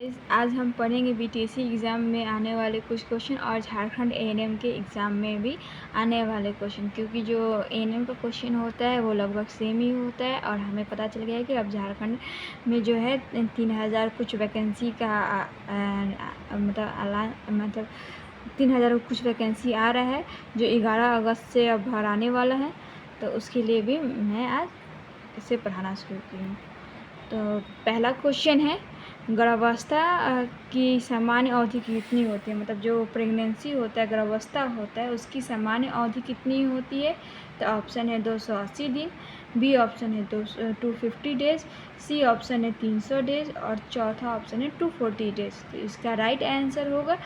आज हम पढ़ेंगे बीटीएसी एग्ज़ाम में आने वाले कुछ क्वेश्चन और झारखंड एएनएम के एग्ज़ाम में भी आने वाले क्वेश्चन, क्योंकि जो एएनएम का क्वेश्चन होता है वो लगभग सेम ही होता है। और हमें पता चल गया है कि अब झारखंड में जो है 3000 कुछ वैकेंसी का मतलब 3000 कुछ वैकेंसी आ रहा है, जो 11 अगस्त से अब भराने वाला है। तो उसके लिए भी मैं आज इसे पढ़ाना शुरू की हूँ। तो पहला क्वेश्चन है, गर्भावस्था की सामान्य अवधि कितनी होती है? मतलब जो प्रेगनेंसी होता है, गर्भावस्था होता है, उसकी सामान्य अवधि कितनी होती है? तो ऑप्शन है 280 दिन, बी ऑप्शन है 250 डेज, सी ऑप्शन है 300 डेज और चौथा ऑप्शन है 240 डेज। तो इसका राइट आंसर होगा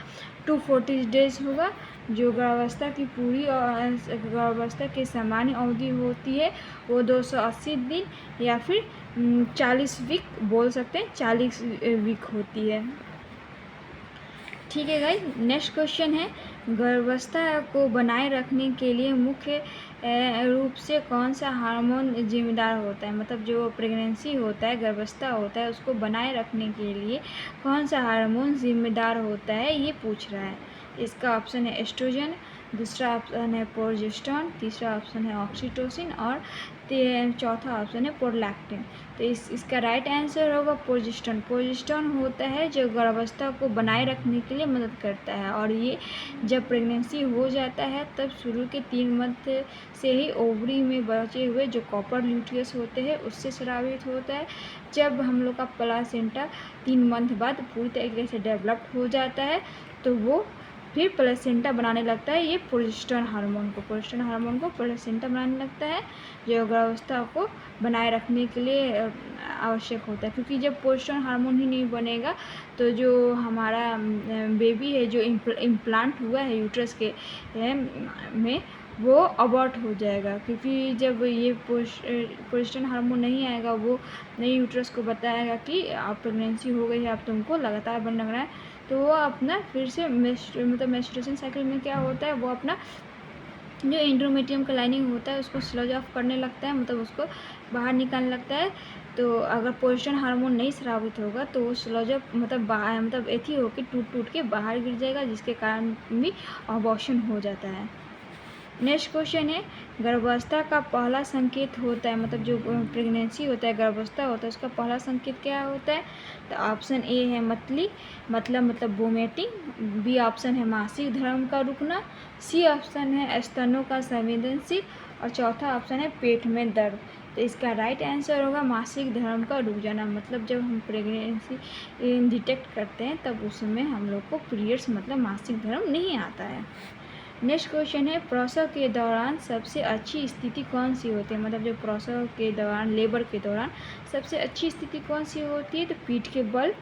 240 डेज होगा। जो गर्भावस्था की पूरी गर्भावस्था की सामान्य अवधि होती है वो 280 दिन या फिर 40 वीक बोल सकते हैं, 40 वीक होती है। ठीक है गाइस, नेक्स्ट क्वेश्चन है, गर्भावस्था को बनाए रखने के लिए मुख्य रूप से कौन सा हार्मोन जिम्मेदार होता है? मतलब जो प्रेगनेंसी होता है, गर्भावस्था होता है, उसको बनाए रखने के लिए कौन सा हार्मोन जिम्मेदार होता है, ये पूछ रहा है। इसका ऑप्शन है एस्ट्रोजन, दूसरा ऑप्शन है प्रोजेस्टेरोन, तीसरा ऑप्शन है ऑक्सीटोसिन और चौथा ऑप्शन है प्रोलैक्टिन। तो इसका राइट आंसर होगा प्रोजेस्टेरोन। प्रोजेस्टेरोन होता है जो गर्भावस्था को बनाए रखने के लिए मदद करता है, और ये जब प्रेगनेंसी हो जाता है तब शुरू के 3 मंथ से ही ओवरी में बचे हुए जो कॉपर न्यूक्लियस होते हैं उससे स्रावित होता है। जब हम लोग का प्लासेंटा 3 मंथ बाद पूरी तरीके से डेवलप्ड हो जाता है तो वो फिर प्लेसेंटा बनाने लगता है। ये प्रोजेस्टेरोन हार्मोन को प्लेसेंटा बनाने लगता है, जो गर्भावस्था को बनाए रखने के लिए आवश्यक होता है। क्योंकि जब प्रोजेस्टेरोन हार्मोन ही नहीं बनेगा तो जो हमारा बेबी है, जो इम्प्लांट हुआ है यूट्रस के में, वो अबॉर्ट हो जाएगा। क्योंकि जब ये प्रोजेस्टेरोन हार्मोन नहीं आएगा, वो नई यूट्रस को बताएगा कि आप प्रेगनेंसी हो गई है, अब तुमको लगातार बन लग रहा है। तो वो अपना फिर से मेंस्ट्रुएशन साइकिल में क्या होता है, वो अपना जो एंडोमेट्रियम का लाइनिंग होता है उसको स्लज ऑफ करने लगता है, मतलब उसको बाहर निकालने लगता है। तो अगर प्रोजेस्टेरोन हार्मोन नहीं स्रावित होगा तो वो स्लज ऑफ मतलब एथी होकर टूट के बाहर गिर जाएगा, जिसके कारण भी अबॉर्शन हो जाता है। नेक्स्ट क्वेश्चन है, गर्भावस्था का पहला संकेत होता है, मतलब जो प्रेगनेंसी होता है, गर्भावस्था होता है, उसका पहला संकेत क्या होता है? तो ऑप्शन ए है मतली, मतलब वोमिटिंग, बी ऑप्शन है मासिक धर्म का रुकना, सी ऑप्शन है स्तनों का संवेदनशील और चौथा ऑप्शन है पेट में दर्द। तो इसका राइट आंसर होगा मासिक धर्म का रुक जाना। मतलब जब हम प्रेगनेंसी डिटेक्ट करते हैं तब उसमें हम लोग को पीरियड्स मतलब मासिक धर्म नहीं आता है। नेक्स्ट क्वेश्चन है, प्रसव के दौरान सबसे अच्छी स्थिति कौन सी होती है? मतलब जो प्रसव के दौरान, लेबर के दौरान सबसे अच्छी स्थिति कौन सी होती है? तो पीठ के बल,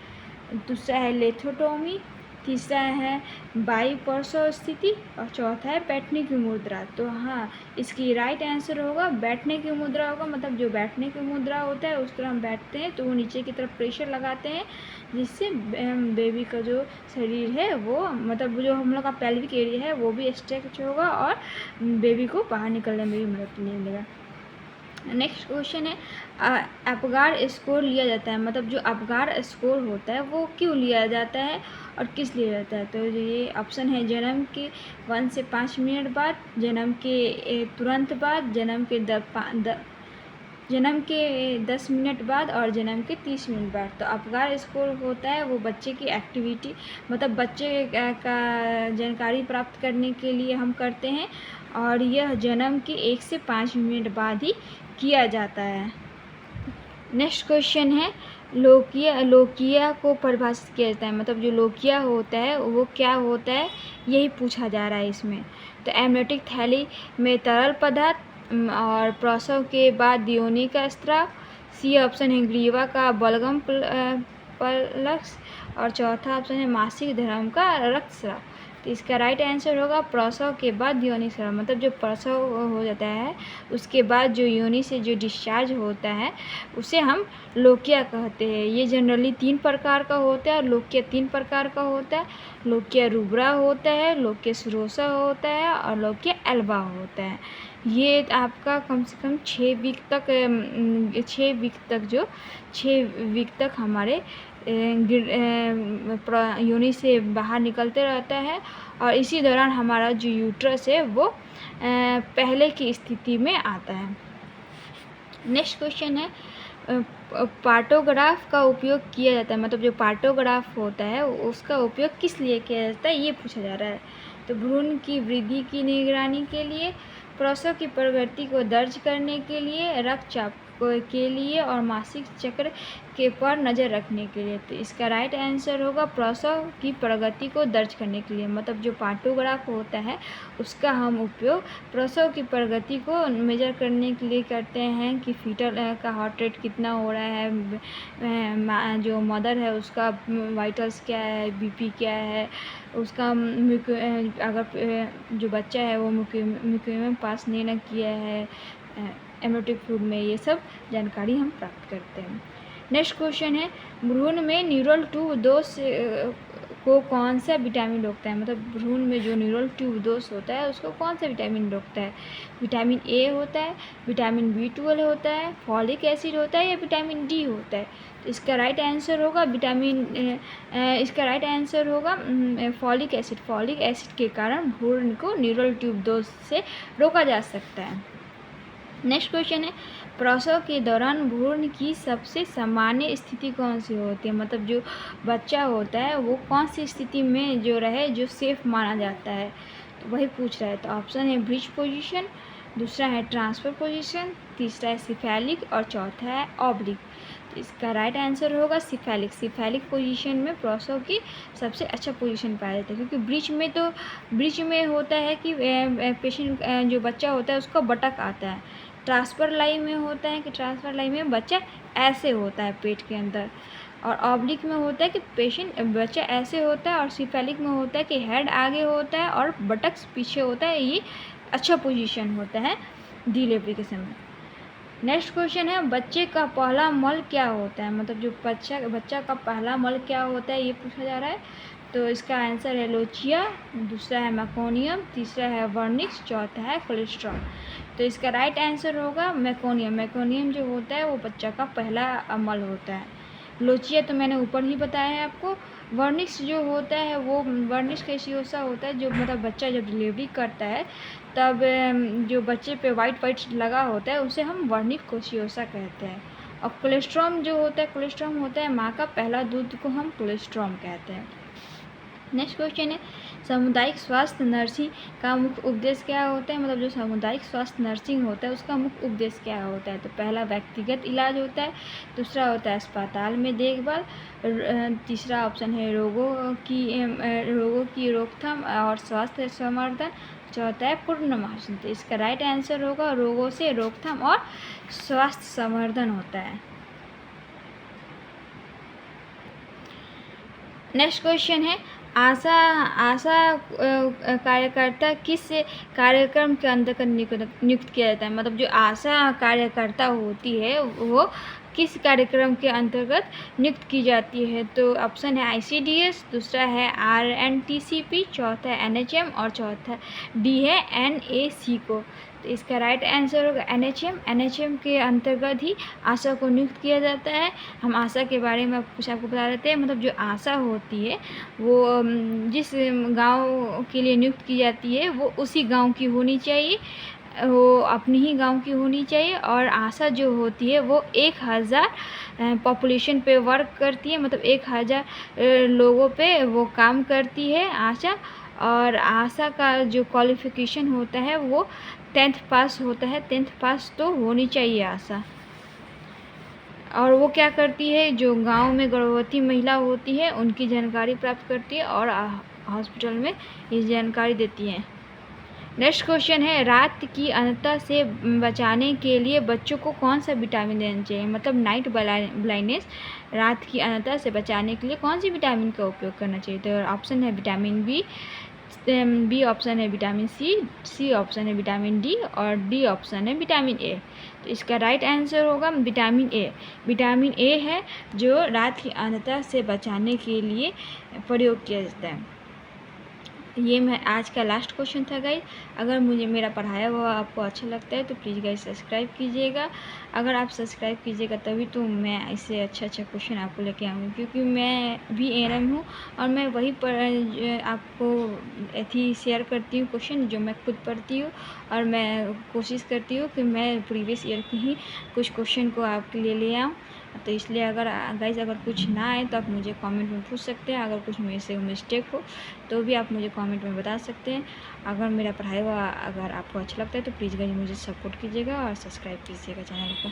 दूसरा है लेथोटोमी, तीसरा है बाई प्रसव स्थिति और चौथा है बैठने की मुद्रा। तो हाँ, इसकी राइट आंसर होगा बैठने की मुद्रा होगा। मतलब जो बैठने की मुद्रा होता है उस तरह हम बैठते हैं तो वो नीचे की तरफ प्रेशर लगाते हैं, जिससे बेबी का जो शरीर है वो, मतलब जो हम लोग का पेल्विक एरिया है वो भी स्ट्रेच होगा और बेबी को बाहर निकलने में भी मदद मिलेगा। नेक्स्ट क्वेश्चन है, अपगार स्कोर लिया जाता है, मतलब जो अपगार स्कोर होता है वो क्यों लिया जाता है और किस लिए जाता है? तो ये ऑप्शन है जन्म के 1 से 5 मिनट बाद, जन्म के तुरंत बाद, जन्म के 10 मिनट बाद और जन्म के 30 मिनट बाद। तो अपगार स्कोर होता है वो बच्चे की एक्टिविटी, मतलब बच्चे का जानकारी प्राप्त करने के लिए हम करते हैं, और यह जन्म के 1 से 5 मिनट बाद ही किया जाता है। नेक्स्ट क्वेश्चन है, लोकिया को परिभाषित किया जाता है, मतलब जो लोकिया होता है वो क्या होता है, यही पूछा जा रहा है इसमें। तो एमनियोटिक थैली में तरल पदार्थ, और प्रसव के बाद योनि का स्त्राव, सी ऑप्शन है ग्रीवा का बलगम पल्स और चौथा ऑप्शन है मासिक धर्म का रक्तस्राव। तो इसका राइट आंसर होगा प्रसव के बाद योनि स्राव। मतलब जो प्रसव हो जाता है उसके बाद जो योनि से जो डिस्चार्ज होता है उसे हम लोकिया कहते हैं। ये जनरली 3 प्रकार का होता है और लोकिया 3 प्रकार का होता है। लोकिया रूब्रा होता है, लोकिया सीरोसा होता है और लोकिया एल्बा होता है। ये आपका कम से कम 6 वीक तक हमारे योनि से बाहर निकलते रहता है और इसी दौरान हमारा जो यूट्रस है वो पहले की स्थिति में आता है। नेक्स्ट क्वेश्चन है पार्टोग्राफ का उपयोग किया जाता है, मतलब जो पार्टोग्राफ होता है उसका उपयोग किस लिए किया जाता है ये पूछा जा रहा है। तो भ्रूण की वृद्धि की निगरानी के लिए, प्रसव की प्रगति को दर्ज करने के लिए, रक्तचाप के लिए और मासिक चक्र के पर नज़र रखने के लिए। तो इसका राइट आंसर होगा प्रसव की प्रगति को दर्ज करने के लिए। मतलब जो पार्टोग्राफ होता है उसका हम उपयोग प्रसव की प्रगति को मेजर करने के लिए करते हैं कि फीटल का हार्ट रेट कितना हो रहा है, जो मदर है उसका वाइटल्स क्या है, बीपी क्या है, उसका अगर जो बच्चा है वो म्यूकोरियम पास नहीं न किया है एम्ब्रियोनिक फ्लूइड में, ये सब जानकारी हम प्राप्त करते हैं। नेक्स्ट क्वेश्चन है भ्रूण में न्यूरल ट्यूब दोष को कौन सा विटामिन रोकता है। मतलब भ्रूण में जो न्यूरल ट्यूब दोष होता है उसको कौन सा विटामिन रोकता है। विटामिन ए होता है, विटामिन B12 होता है, फॉलिक एसिड होता है या विटामिन डी होता है। तो इसका राइट आंसर होगा फॉलिक एसिड। फॉलिक एसिड के कारण भ्रूण को न्यूरल ट्यूब दोष से रोका जा सकता है। नेक्स्ट क्वेश्चन है प्रसव के दौरान भ्रूण की सबसे सामान्य स्थिति कौन सी होती है। मतलब जो बच्चा होता है वो कौन सी स्थिति में जो रहे जो सेफ माना जाता है, तो वही पूछ रहा है। तो ऑप्शन है ब्रिज पोजीशन, दूसरा है ट्रांसफर पोजीशन, तीसरा है सिफेलिक और चौथा है ऑब्लिक। तो इसका राइट आंसर होगा सिफेलिक। सिफेलिक पोजीशन में प्रसव की सबसे अच्छा पोजीशन पाया जाता है, क्योंकि ब्रिज में होता है कि पेशेंट जो बच्चा होता है उसका बटक आता है। ट्रांसफर लाइन में होता है कि ट्रांसफर लाइन में बच्चा ऐसे होता है पेट के अंदर, और ऑब्लिक में होता है कि बच्चा ऐसे होता है, और सिफेलिक में होता है कि हेड आगे होता है और बटक पीछे होता है। ये अच्छा पोजीशन होता है डिलीवरी के समय। नेक्स्ट क्वेश्चन है बच्चे का पहला मल क्या होता है। मतलब जो बच्चा का पहला मल क्या होता है ये पूछा जा रहा है। तो इसका आंसर है लोचिया, दूसरा है मैकोनियम, तीसरा है वर्निक्स, चौथा है कोलेस्ट्रॉल। तो इसका राइट आंसर होगा मैकोनियम। मैकोनियम जो होता है वो बच्चा का पहला मल होता है। लोचिया तो मैंने ऊपर ही बताया है आपको। वर्निक्स जो होता है वो वर्निक्स कैसियोसा होता है, जो मतलब बच्चा जब डिलीवरी करता है तब जो बच्चे पे वाइट लगा होता है उसे हम वर्निक कोशियोसा कहते हैं। और कोलेस्ट्रॉम जो होता है, कोलेस्ट्रॉम होता है माँ का पहला दूध को हम कोलेस्ट्रॉम कहते हैं। नेक्स्ट क्वेश्चन है सामुदायिक स्वास्थ्य नर्सिंग का मुख्य उद्देश्य क्या होता है। मतलब जो सामुदायिक स्वास्थ्य नर्सिंग होता है उसका मुख्य उद्देश्य क्या होता है। तो पहला व्यक्तिगत इलाज होता है, दूसरा होता है अस्पताल में देखभाल, तीसरा ऑप्शन है रोगों की रोकथाम और स्वास्थ्य संवर्धन, चौथा है पुनर्वासन। तो इसका राइट आंसर होगा रोगों से रोकथाम और स्वास्थ्य संवर्धन होता है। नेक्स्ट क्वेश्चन है आशा कार्यकर्ता किस कार्यक्रम के अंतर्गत नियुक्त किया जाता है। मतलब जो आशा कार्यकर्ता होती है वो किस कार्यक्रम के अंतर्गत नियुक्त की जाती है। तो ऑप्शन है ICDS, दूसरा है RNTCP, चौथा है NHM और चौथा डी है NAC को। तो इसका राइट आंसर होगा NHM के अंतर्गत ही आशा को नियुक्त किया जाता है। हम आशा के बारे में कुछ आपको बता देते हैं। मतलब जो आशा होती है वो जिस गांव के लिए नियुक्त की जाती है वो उसी गांव की होनी चाहिए, वो अपनी ही गांव की होनी चाहिए। और आशा जो होती है वो 1000 पॉपुलेशन पे वर्क करती है, मतलब 1000 लोगों पे वो काम करती है आशा। और आशा का जो क्वालिफ़िकेशन होता है वो 10th पास होता है। 10th पास तो होनी चाहिए आशा। और वो क्या करती है, जो गांव में गर्भवती महिला होती है उनकी जानकारी प्राप्त करती है और हॉस्पिटल में इस जानकारी देती है। नेक्स्ट क्वेश्चन है रात की अंधता से बचाने के लिए बच्चों को कौन सा विटामिन देना चाहिए। मतलब नाइट ब्लाइंडनेस, रात की अंधता से बचाने के लिए कौन सी विटामिन का उपयोग करना चाहिए। तो ऑप्शन है विटामिन बी ऑप्शन है विटामिन सी ऑप्शन है विटामिन डी और डी ऑप्शन है विटामिन ए। तो इसका राइट आंसर होगा विटामिन ए। विटामिन ए है जो रात की अंधता से बचाने के लिए प्रयोग किया जाता है। ये मैं आज का लास्ट क्वेश्चन था गाइस। अगर मुझे मेरा पढ़ाया हुआ आपको अच्छा लगता है तो प्लीज़ गाइस सब्सक्राइब कीजिएगा। अगर आप सब्सक्राइब कीजिएगा तभी तो मैं ऐसे अच्छा क्वेश्चन आपको लेके आऊँगी, क्योंकि मैं भी एएनएम हूँ और मैं वही आपको एथी शेयर करती हूँ क्वेश्चन जो मैं खुद पढ़ती हूँ, और मैं कोशिश करती हूँ कि मैं प्रीवियस ईयर की ही कुछ क्वेश्चन को आपके लिए ले आऊँ। तो इसलिए अगर गाइस अगर कुछ ना आए तो आप मुझे कमेंट में पूछ सकते हैं। अगर कुछ मेरे से मिस्टेक हो तो भी आप मुझे कमेंट में बता सकते हैं। अगर मेरा पढ़ाई हुआ अगर आपको अच्छा लगता है तो प्लीज़ गाइस मुझे सपोर्ट कीजिएगा और सब्सक्राइब कीजिएगा चैनल को।